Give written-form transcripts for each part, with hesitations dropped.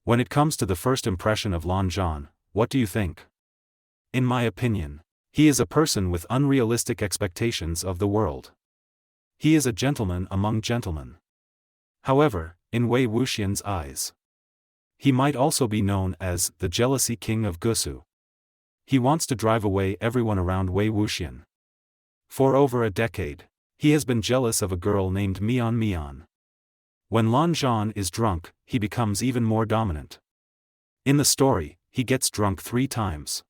When it comes to the first impression of Lan Zhan, what do you think? In my opinion, he is a person with unrealistic expectations of the world. He is a gentleman among gentlemen. However, in Wei Wuxian's eyes, he might also be known as the Jealous King of Gusu. He wants to drive away everyone around Wei Wuxian. For over a decade, he has been jealous of a girl named Mian Mian. When Lan Zhan is drunk, he becomes even more dominant. In the story, he gets drunk 3 times.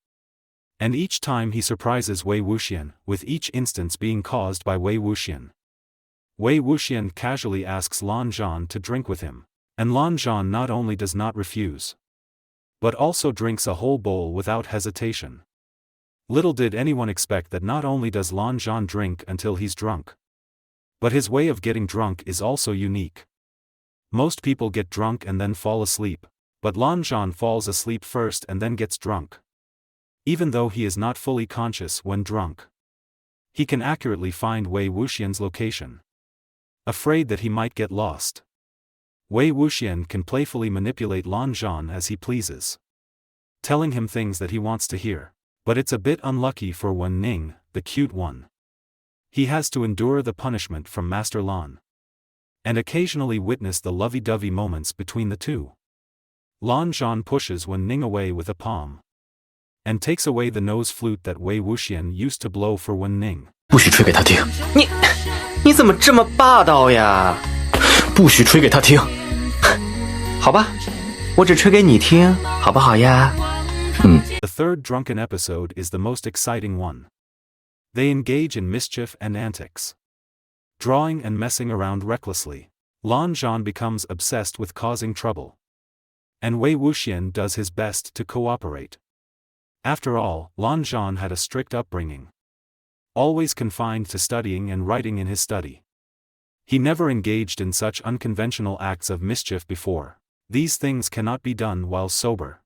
And each time he surprises Wei Wuxian, with each instance being caused by Wei Wuxian. Wei Wuxian casually asks Lan Zhan to drink with him, and Lan Zhan not only does not refuse, but also drinks a whole bowl without hesitation. Little did anyone expect that not only does Lan Zhan drink until he's drunk, but his way of getting drunk is also unique. Most people get drunk and then fall asleep, but Lan Zhan falls asleep first and then gets drunk. Even though he is not fully conscious when drunk, he can accurately find Wei Wuxian's location. Afraid that he might get lost, Wei Wuxian can playfully manipulate Lan Zhan as he pleases, telling him things that he wants to hear, but it's a bit unlucky for Wen Ning, the cute one. He has to endure the punishment from Master Lan, and occasionally witness the lovey-dovey moments between the two. Lan Zhan pushes Wen Ning away with a palm, and takes away the nose flute that Wei Wuxian used to blow for Wen Ning. 不许吹给他听！你怎么这么霸道呀？不许吹给他听！好吧，我只吹给你听，好不好呀？The third drunken episode is the most exciting one. They engage in mischief and antics, drawing and messing around recklessly. Lan Zhan becomes obsessed with causing trouble, and Wei Wuxian does his best to cooperate. After all, Lan Zhan had a strict upbringing, always confined to studying and writing in his study. He never engaged in such unconventional acts of mischief before. These things cannot be done while sober,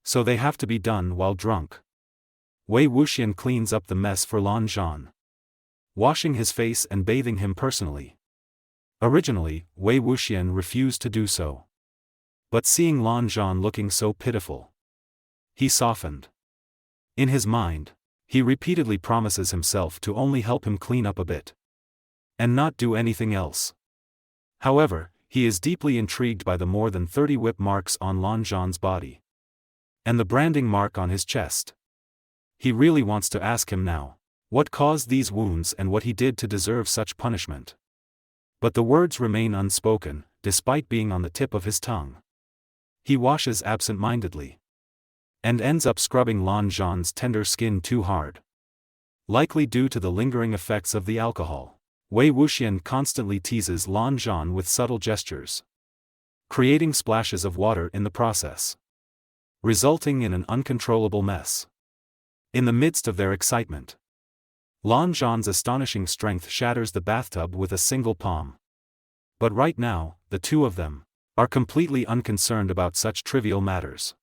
so they have to be done while drunk. Wei Wuxian cleans up the mess for Lan Zhan, washing his face and bathing him personally. Originally, Wei Wuxian refused to do so, but seeing Lan Zhan looking so pitiful, he softened. In his mind, he repeatedly promises himself to only help him clean up a bit, and not do anything else. However, he is deeply intrigued by the more than 30 whip marks on Lan Zhan's body, and the branding mark on his chest. He really wants to ask him now, what caused these wounds and what he did to deserve such punishment. But the words remain unspoken, despite being on the tip of his tongue. He washes absent-mindedly, and ends up scrubbing Lan Zhan's tender skin too hard, likely due to the lingering effects of the alcohol. Wei Wuxian constantly teases Lan Zhan with subtle gestures, creating splashes of water in the process, resulting in an uncontrollable mess. In the midst of their excitement, Lan Zhan's astonishing strength shatters the bathtub with a single palm. But right now, the two of them are completely unconcerned about such trivial matters.